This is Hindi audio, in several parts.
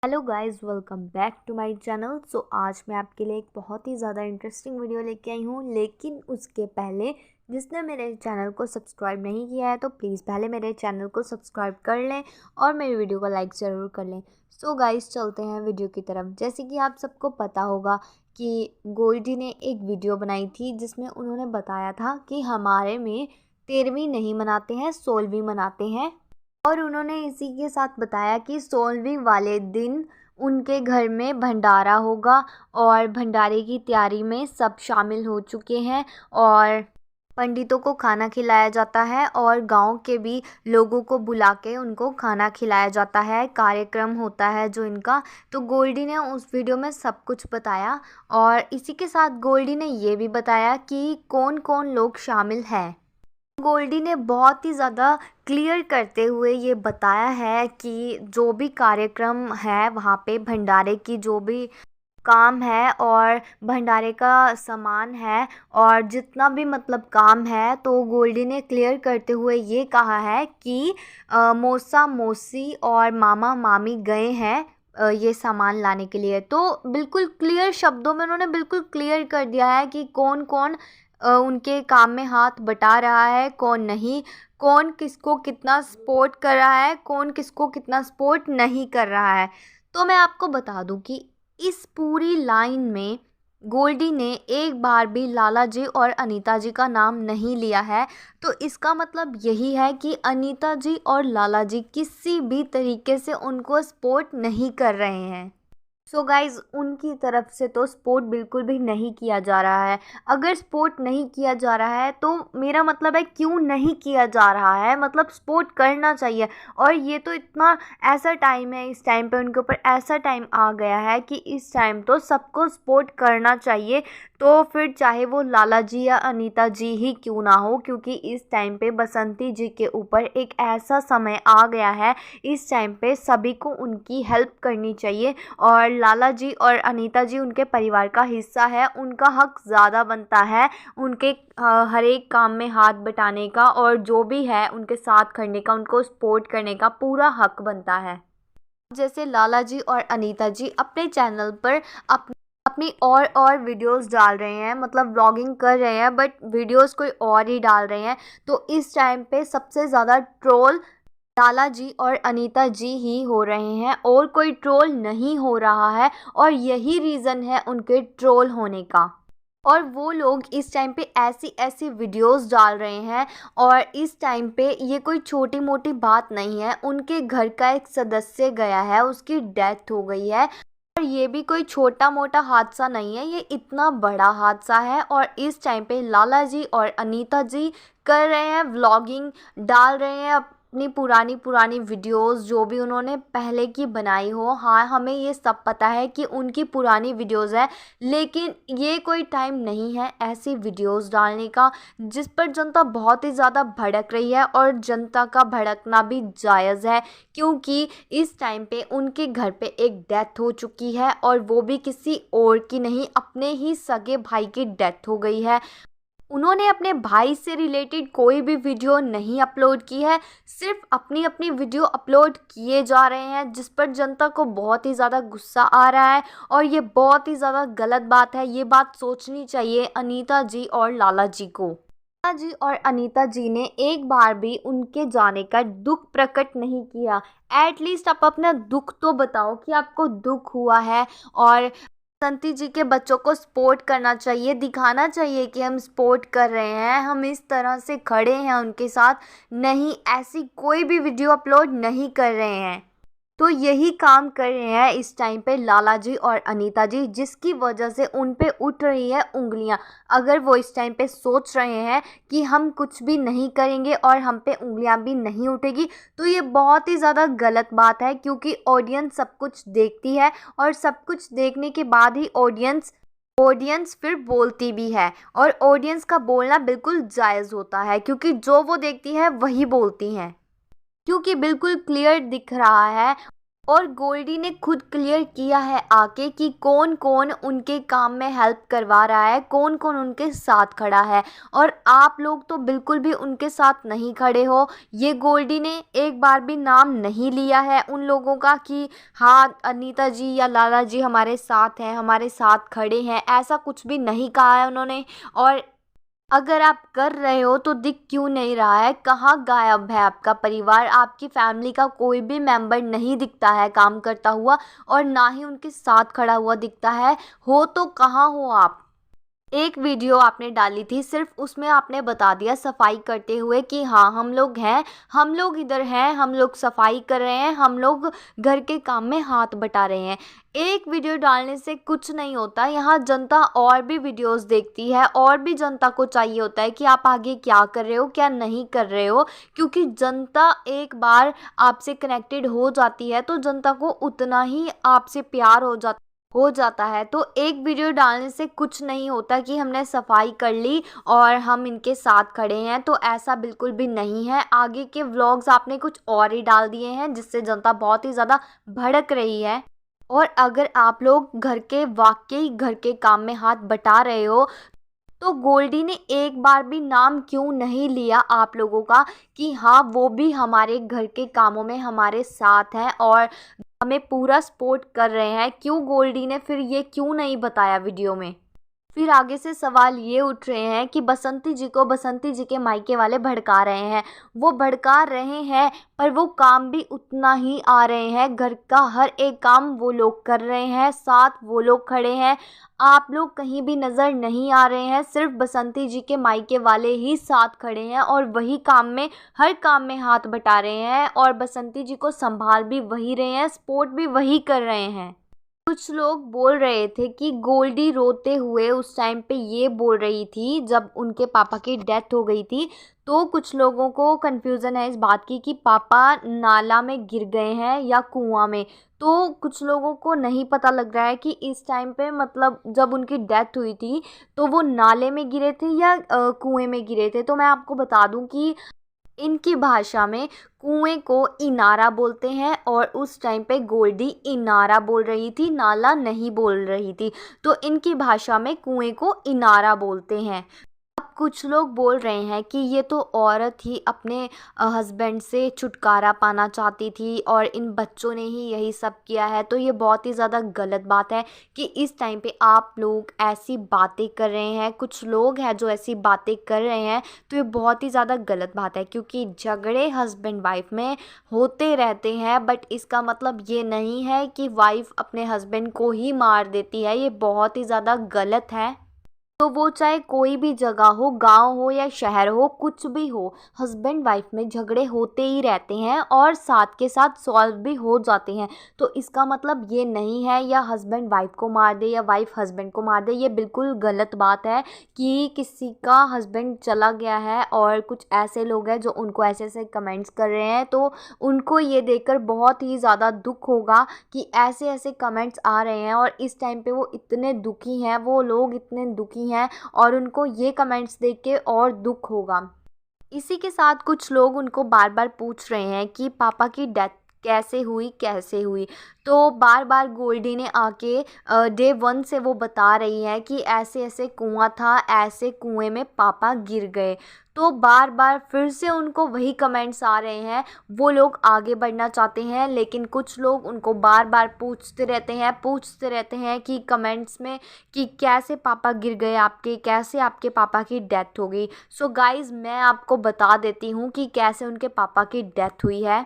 Hello guys, welcome back to my channel. आज मैं आपके लिए एक बहुत ही ज़्यादा इंटरेस्टिंग वीडियो लेके आई हूँ। लेकिन उसके पहले जिसने मेरे चैनल को सब्सक्राइब नहीं किया है तो प्लीज़ पहले मेरे चैनल को सब्सक्राइब कर लें और मेरी वीडियो को लाइक ज़रूर कर लें। गाइस, चलते हैं वीडियो की तरफ। जैसे कि आप सबको पता होगा कि गोल्डी ने एक वीडियो बनाई थी जिसमें उन्होंने बताया था कि हमारे में 13वीं नहीं मनाते हैं, 16वीं मनाते हैं। और उन्होंने इसी के साथ बताया कि 16वीं वाले दिन उनके घर में भंडारा होगा और भंडारे की तैयारी में सब शामिल हो चुके हैं और पंडितों को खाना खिलाया जाता है और गांव के भी लोगों को बुला के उनको खाना खिलाया जाता है। कार्यक्रम होता है जो इनका। तो गोल्डी ने उस वीडियो में सब कुछ बताया और इसी के साथ गोल्डी ने ये भी बताया कि कौन कौन लोग शामिल हैं। गोल्डी ने बहुत ही ज़्यादा क्लियर करते हुए ये बताया है कि जो भी कार्यक्रम है वहाँ पे भंडारे की जो भी काम है और भंडारे का सामान है और जितना भी मतलब काम है, तो गोल्डी ने क्लियर करते हुए ये कहा है कि मौसा मौसी और मामा मामी गए हैं ये सामान लाने के लिए। तो बिल्कुल क्लियर शब्दों में उन्होंने बिल्कुल क्लियर कर दिया है कि कौन कौन उनके काम में हाथ बटा रहा है, कौन नहीं, कौन किसको कितना सपोर्ट कर रहा है, कौन किसको कितना सपोर्ट नहीं कर रहा है। तो मैं आपको बता दूं कि इस पूरी लाइन में गोल्डी ने एक बार भी लाला जी और अनीता जी का नाम नहीं लिया है। तो इसका मतलब यही है कि अनीता जी और लाला जी किसी भी तरीके से उनको सपोर्ट नहीं कर रहे हैं। गाइज़, उनकी तरफ से तो सपोर्ट बिल्कुल भी नहीं किया जा रहा है। अगर सपोर्ट नहीं किया जा रहा है तो मेरा मतलब है क्यों नहीं किया जा रहा है, मतलब सपोर्ट करना चाहिए। और ये तो इतना ऐसा टाइम है, इस टाइम पे उनके ऊपर ऐसा टाइम आ गया है कि इस टाइम तो सबको सपोर्ट करना चाहिए। तो फिर चाहे वो लाला जी या अनीता जी ही क्यों ना हो, क्योंकि इस टाइम पे बसंती जी के ऊपर एक ऐसा समय आ गया है। इस टाइम पे सभी को उनकी हेल्प करनी चाहिए और लाला जी और अनीता जी उनके परिवार का हिस्सा है, उनका हक ज़्यादा बनता है उनके हर एक काम में हाथ बटाने का और जो भी है उनके साथ खड़ने का, उनको सपोर्ट करने का पूरा हक बनता है। जैसे लाला जी और अनीता जी अपने चैनल पर अपनी और वीडियोस डाल रहे हैं, मतलब व्लॉगिंग कर रहे हैं, बट वीडियोस कोई और ही डाल रहे हैं। तो इस टाइम पे सबसे ज़्यादा ट्रोल लाला जी और अनीता जी ही हो रहे हैं और कोई ट्रोल नहीं हो रहा है। और यही रीज़न है उनके ट्रोल होने का। और वो लोग इस टाइम पे ऐसी ऐसी वीडियोस डाल रहे हैं और इस टाइम पे ये कोई छोटी मोटी बात नहीं है। उनके घर का एक सदस्य गया है, उसकी डेथ हो गई है और ये भी कोई छोटा मोटा हादसा नहीं है, ये इतना बड़ा हादसा है। और इस टाइम पे लाला जी और अनीता जी कर रहे हैं व्लॉगिंग, डाल रहे हैं अपनी पुरानी पुरानी वीडियोस जो भी उन्होंने पहले की बनाई हो। हाँ, हमें ये सब पता है कि उनकी पुरानी वीडियोस है, लेकिन ये कोई टाइम नहीं है ऐसी वीडियोस डालने का जिस पर जनता बहुत ही ज़्यादा भड़क रही है। और जनता का भड़कना भी जायज़ है, क्योंकि इस टाइम पे उनके घर पे एक डेथ हो चुकी है और वो भी किसी और की नहीं, अपने ही सगे भाई की डेथ हो गई है। उन्होंने अपने भाई से रिलेटेड कोई भी वीडियो नहीं अपलोड की है, सिर्फ अपनी अपनी वीडियो अपलोड किए जा रहे हैं, जिस पर जनता को बहुत ही ज़्यादा गुस्सा आ रहा है। और ये बहुत ही ज़्यादा गलत बात है, ये बात सोचनी चाहिए अनीता जी और लाला जी को। लाला जी और अनीता जी ने एक बार भी उनके जाने का दुख प्रकट नहीं किया। एटलीस्ट आप अपना दुख तो बताओ कि आपको दुख हुआ है। और संती जी के बच्चों को सपोर्ट करना चाहिए, दिखाना चाहिए कि हम सपोर्ट कर रहे हैं, हम इस तरह से खड़े हैं उनके साथ। नहीं, ऐसी कोई भी वीडियो अपलोड नहीं कर रहे हैं। तो यही काम कर रहे हैं इस टाइम पे लाला जी और अनीता जी, जिसकी वजह से उन पे उठ रही है उंगलियां। अगर वो इस टाइम पे सोच रहे हैं कि हम कुछ भी नहीं करेंगे और हम पे उंगलियां भी नहीं उठेगी, तो ये बहुत ही ज़्यादा गलत बात है, क्योंकि ऑडियंस सब कुछ देखती है और सब कुछ देखने के बाद ही ऑडियंस फिर बोलती भी है। और ऑडियंस का बोलना बिल्कुल जायज़ होता है, क्योंकि जो वो देखती है वही बोलती हैं, क्योंकि बिल्कुल क्लियर दिख रहा है और गोल्डी ने खुद क्लियर किया है आके कि कौन कौन उनके काम में हेल्प करवा रहा है, कौन कौन उनके साथ खड़ा है, और आप लोग तो बिल्कुल भी उनके साथ नहीं खड़े हो। ये गोल्डी ने एक बार भी नाम नहीं लिया है उन लोगों का कि हाँ अनीता जी या लाला जी हमारे साथ हैं, हमारे साथ खड़े हैं, ऐसा कुछ भी नहीं कहा है उन्होंने। और अगर आप कर रहे हो तो दिख क्यों नहीं रहा है? कहाँ गायब है आपका परिवार? आपकी फैमिली का कोई भी मेंबर नहीं दिखता है काम करता हुआ, और ना ही उनके साथ खड़ा हुआ दिखता है। हो तो कहाँ हो आप? एक वीडियो आपने डाली थी, सिर्फ उसमें आपने बता दिया सफाई करते हुए कि हाँ हम लोग हैं, हम लोग इधर हैं, हम लोग सफाई कर रहे हैं, हम लोग घर के काम में हाथ बटा रहे हैं। एक वीडियो डालने से कुछ नहीं होता। यहाँ जनता और भी वीडियोस देखती है, और भी जनता को चाहिए होता है कि आप आगे क्या कर रहे हो, क्या नहीं कर रहे हो। क्योंकि जनता एक बार आपसे कनेक्टेड हो जाती है तो जनता को उतना ही आपसे प्यार हो जाता है। तो एक वीडियो डालने से कुछ नहीं होता कि हमने सफाई कर ली और हम इनके साथ खड़े हैं, तो ऐसा बिल्कुल भी नहीं है। आगे के व्लॉग्स आपने कुछ और ही डाल दिए हैं जिससे जनता बहुत ही ज़्यादा भड़क रही है। और अगर आप लोग वाकई घर के काम में हाथ बटा रहे हो तो गोल्डी ने एक बार भी नाम क्यों नहीं लिया आप लोगों का कि हाँ वो भी हमारे घर के कामों में हमारे साथ हैं और हमें पूरा सपोर्ट कर रहे हैं? क्यों गोल्डी ने फिर ये क्यों नहीं बताया वीडियो में? फिर आगे से सवाल ये उठ रहे हैं कि बसंती जी को बसंती जी के मायके वाले भड़का रहे हैं। वो भड़का रहे हैं पर वो काम भी उतना ही आ रहे हैं, घर का हर एक काम वो लोग कर रहे हैं, साथ वो लोग खड़े हैं। आप लोग कहीं भी नज़र नहीं आ रहे हैं, सिर्फ बसंती जी के मायके वाले ही साथ खड़े हैं और वही काम में हर काम में हाथ बटा रहे हैं, और बसंती जी को संभाल भी वही रहे हैं, सपोर्ट भी वही कर रहे हैं। कुछ लोग बोल रहे थे कि गोल्डी रोते हुए उस टाइम पे ये बोल रही थी जब उनके पापा की डेथ हो गई थी। तो कुछ लोगों को कन्फ्यूज़न है इस बात की कि पापा नाला में गिर गए हैं या कुआं में। तो कुछ लोगों को नहीं पता लग रहा है कि इस टाइम पे मतलब जब उनकी डेथ हुई थी तो वो नाले में गिरे थे या कुएं में गिरे थे। तो मैं आपको बता दूं कि इनकी भाषा में कुएं को इनारा बोलते हैं, और उस टाइम पे गोल्डी इनारा बोल रही थी, नाला नहीं बोल रही थी। तो इनकी भाषा में कुएं को इनारा बोलते हैं। अब कुछ लोग बोल रहे हैं कि ये तो औरत ही अपने हस्बैंड से छुटकारा पाना चाहती थी और इन बच्चों ने ही यही सब किया है। तो ये बहुत ही ज़्यादा गलत बात है कि इस टाइम पे आप लोग ऐसी बातें कर रहे हैं, कुछ लोग हैं जो ऐसी बातें कर रहे हैं। तो ये बहुत ही ज़्यादा गलत बात है, क्योंकि झगड़े हस्बैंड वाइफ में होते रहते हैं, बट इसका मतलब ये नहीं है कि वाइफ अपने हस्बैंड को ही मार देती है। ये बहुत ही ज़्यादा गलत है। तो वो चाहे कोई भी जगह हो, गांव हो या शहर हो, कुछ भी हो, हस्बैंड वाइफ में झगड़े होते ही रहते हैं और साथ के साथ सॉल्व भी हो जाते हैं। तो इसका मतलब ये नहीं है या हस्बैंड वाइफ को मार दे या वाइफ हस्बैंड को मार दे। ये बिल्कुल गलत बात है कि किसी का हस्बैंड चला गया है और कुछ ऐसे लोग हैं जो उनको ऐसे ऐसे कमेंट्स कर रहे हैं। तो उनको ये देखकर बहुत ही ज़्यादा दुख होगा कि ऐसे ऐसे कमेंट्स आ रहे हैं, और इस टाइम पे वो इतने दुखी हैं, वो लोग इतने दुखी हैं, और उनको ये कमेंट्स देख के और दुख होगा। इसी के साथ कुछ लोग उनको बार बार पूछ रहे हैं कि पापा की डेथ कैसे हुई। तो बार बार गोल्डी ने आके डे 1 से वो बता रही है कि ऐसे ऐसे कुआं था, ऐसे कुएं में पापा गिर गए। तो बार बार फिर से उनको वही कमेंट्स आ रहे हैं। वो लोग आगे बढ़ना चाहते हैं, लेकिन कुछ लोग उनको बार बार पूछते रहते हैं कि कमेंट्स में कि कैसे पापा गिर गए आपके, कैसे आपके पापा की डेथ हो गई। सो गाइज़, मैं आपको बता देती हूँ कि कैसे उनके पापा की डेथ हुई है।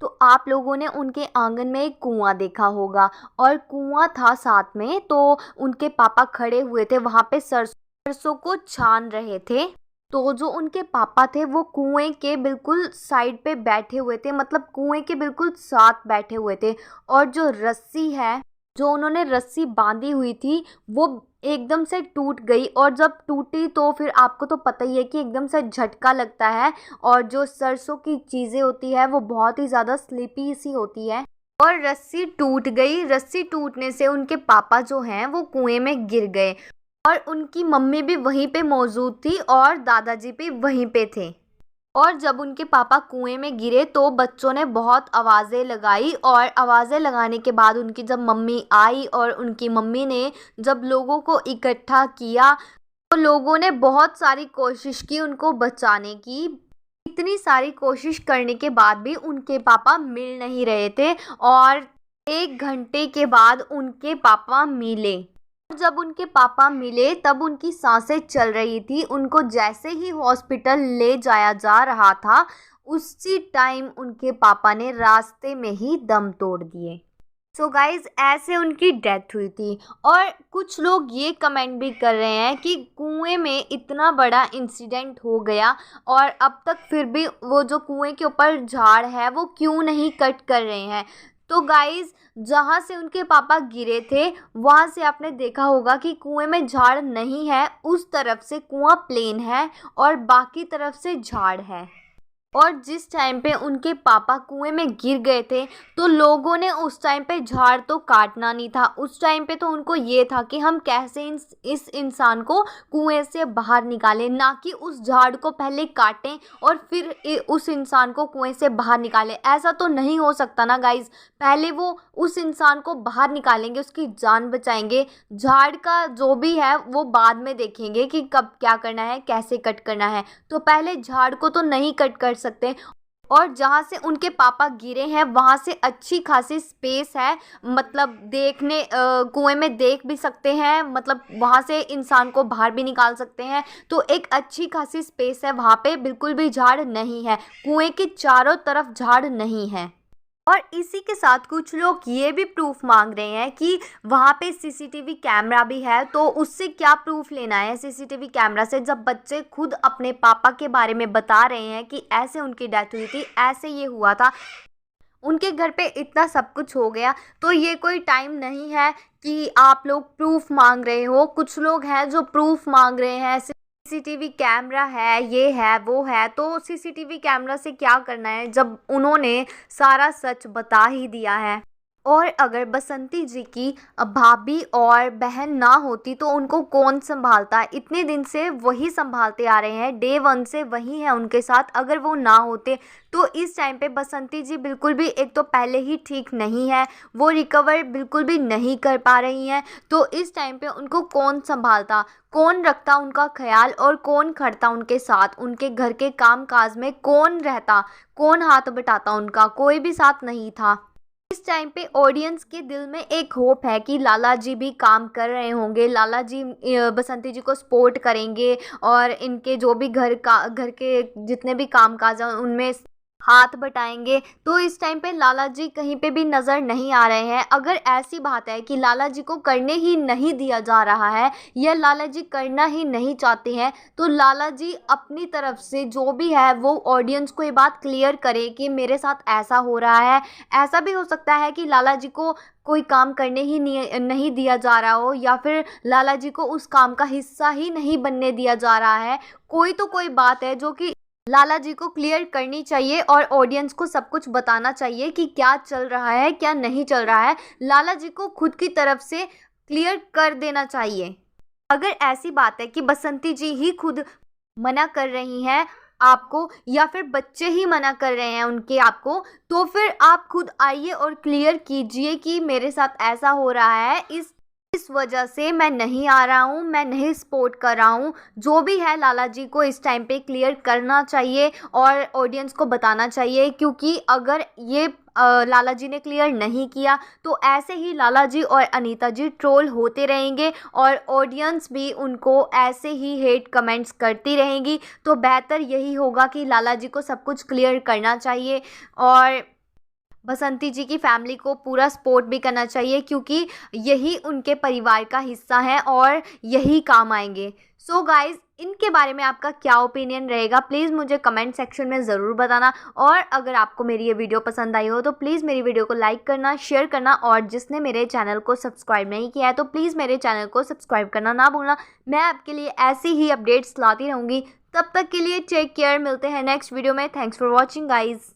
तो आप लोगों ने उनके आंगन में एक कुआं देखा होगा, और कुआं था साथ में। तो उनके पापा खड़े हुए थे वहाँ पे, सरसों को छान रहे थे। तो जो उनके पापा थे वो कुएं के बिल्कुल साइड पे बैठे हुए थे, मतलब कुएं के बिल्कुल साथ बैठे हुए थे। और जो रस्सी है, जो उन्होंने रस्सी बांधी हुई थी, वो एकदम से टूट गई। और जब टूटी तो फिर आपको तो पता ही है कि एकदम से झटका लगता है, और जो सरसों की चीज़ें होती है वो बहुत ही ज़्यादा स्लिपी सी होती है। और रस्सी टूट गई। रस्सी टूटने से उनके पापा जो हैं वो कुएं में गिर गए, और उनकी मम्मी भी वहीं पे मौजूद थी और दादाजी भी वहीं पे थे। और जब उनके पापा कुएं में गिरे तो बच्चों ने बहुत आवाज़ें लगाई, और आवाज़ें लगाने के बाद उनकी जब मम्मी आई और उनकी मम्मी ने जब लोगों को इकट्ठा किया तो लोगों ने बहुत सारी कोशिश की उनको बचाने की। इतनी सारी कोशिश करने के बाद भी उनके पापा मिल नहीं रहे थे, और 1 घंटे के बाद उनके पापा मिले। जब उनके पापा मिले तब उनकी सांसें चल रही थी। उनको जैसे ही हॉस्पिटल ले जाया जा रहा था उसी टाइम उनके पापा ने रास्ते में ही दम तोड़ दिए। सो गाइज, ऐसे उनकी डेथ हुई थी। और कुछ लोग ये कमेंट भी कर रहे हैं कि कुएं में इतना बड़ा इंसिडेंट हो गया और अब तक फिर भी वो जो कुएं के ऊपर झाड़ है वो क्यों नहीं कट कर रहे हैं। तो गाइज, जहाँ से उनके पापा गिरे थे वहाँ से आपने देखा होगा कि कुएं में झाड़ नहीं है, उस तरफ से कुआं प्लेन है और बाकी तरफ से झाड़ है। और जिस टाइम पे उनके पापा कुएं में गिर गए थे तो लोगों ने उस टाइम पे झाड़ तो काटना नहीं था। उस टाइम पे तो उनको ये था कि हम कैसे इस इंसान को कुएं से बाहर निकालें, ना कि उस झाड़ को पहले काटें और फिर उस इंसान को कुएं से बाहर निकालें। ऐसा तो नहीं हो सकता ना गाइज। पहले वो उस इंसान को बाहर निकालेंगे, उसकी जान बचाएंगे। झाड़ का जो भी है वो बाद में देखेंगे कि कब क्या करना है, कैसे कट करना है। तो पहले झाड़ को तो नहीं कट कर सकते। और जहाँ से उनके पापा गिरे हैं वहाँ से अच्छी खासी स्पेस है, मतलब देखने कुएं में देख भी सकते हैं, मतलब वहाँ से इंसान को बाहर भी निकाल सकते हैं। तो एक अच्छी खासी स्पेस है, वहाँ पे बिल्कुल भी झाड़ नहीं है, कुएं के चारों तरफ झाड़ नहीं है। और इसी के साथ कुछ लोग ये भी प्रूफ मांग रहे हैं कि वहाँ पे सीसीटीवी कैमरा भी है। तो उससे क्या प्रूफ लेना है सीसीटीवी कैमरा से, जब बच्चे खुद अपने पापा के बारे में बता रहे हैं कि ऐसे उनकी डेथ हुई थी, ऐसे ये हुआ था, उनके घर पे इतना सब कुछ हो गया। तो ये कोई टाइम नहीं है कि आप लोग प्रूफ मांग रहे हो। कुछ लोग हैं जो प्रूफ मांग रहे हैं, सीसीटीवी कैमरा है, ये है, वो है। तो सीसीटीवी कैमरा से क्या करना है जब उन्होंने सारा सच बता ही दिया है। और अगर बसंती जी की भाभी और बहन ना होती तो उनको कौन संभालता। इतने दिन से वही संभालते आ रहे हैं, डे 1 से वही है उनके साथ। अगर वो ना होते तो इस टाइम पे बसंती जी बिल्कुल भी, एक तो पहले ही ठीक नहीं है, वो रिकवर बिल्कुल भी नहीं कर पा रही हैं। तो इस टाइम पे उनको कौन संभालता, कौन रखता उनका ख्याल, और कौन खड़ता उनके साथ, उनके घर के काम काज में कौन रहता, कौन हाथ बटाता उनका। कोई भी साथ नहीं था। इस टाइम पे ऑडियंस के दिल में एक होप है कि लाला जी भी काम कर रहे होंगे, लाला जी बसंती जी को सपोर्ट करेंगे और इनके जो भी घर के जितने भी काम काज हैं उनमें हाथ बटाएंगे। तो इस टाइम पे लाला जी कहीं पे भी नज़र नहीं आ रहे हैं। अगर ऐसी बात है कि लाला जी को करने ही नहीं दिया जा रहा है या लाला जी करना ही नहीं चाहते हैं, तो लाला जी अपनी तरफ से जो भी है वो ऑडियंस को ये बात क्लियर करे कि मेरे साथ ऐसा हो रहा है। ऐसा भी हो सकता है कि लाला जी को कोई काम करने ही नहीं दिया जा रहा हो, या फिर लाला जी को उस काम का हिस्सा ही नहीं बनने दिया जा रहा है। कोई तो कोई बात है जो कि लाला जी को क्लियर करनी चाहिए और ऑडियंस को सब कुछ बताना चाहिए कि क्या चल रहा है, क्या नहीं चल रहा है। लाला जी को खुद की तरफ से क्लियर कर देना चाहिए। अगर ऐसी बात है कि बसंती जी ही खुद मना कर रही हैं आपको, या फिर बच्चे ही मना कर रहे हैं उनके आपको, तो फिर आप खुद आइए और क्लियर कीजिए कि मेरे साथ ऐसा हो रहा है, इस वजह से मैं नहीं आ रहा हूँ, मैं नहीं सपोर्ट कर रहा हूँ। जो भी है लाला जी को इस टाइम पे क्लियर करना चाहिए और ऑडियंस को बताना चाहिए, क्योंकि अगर ये लाला जी ने क्लियर नहीं किया तो ऐसे ही लाला जी और अनीता जी ट्रोल होते रहेंगे और ऑडियंस भी उनको ऐसे ही हेट कमेंट्स करती रहेंगी। तो बेहतर यही होगा कि लाला जी को सब कुछ क्लियर करना चाहिए और बसंती जी की फैमिली को पूरा सपोर्ट भी करना चाहिए, क्योंकि यही उनके परिवार का हिस्सा है और यही काम आएंगे। सो गाइज़, इनके बारे में आपका क्या ओपिनियन रहेगा प्लीज़ मुझे कमेंट सेक्शन में ज़रूर बताना। और अगर आपको मेरी ये वीडियो पसंद आई हो तो प्लीज़ मेरी वीडियो को लाइक करना, शेयर करना, और जिसने मेरे चैनल को सब्सक्राइब नहीं किया है तो प्लीज़ मेरे चैनल को सब्सक्राइब करना ना भूलना। मैं आपके लिए ऐसी ही अपडेट्स लाती रहूँगी। तब तक के लिए टेक केयर, मिलते हैं नेक्स्ट वीडियो में। Thanks for watching guys.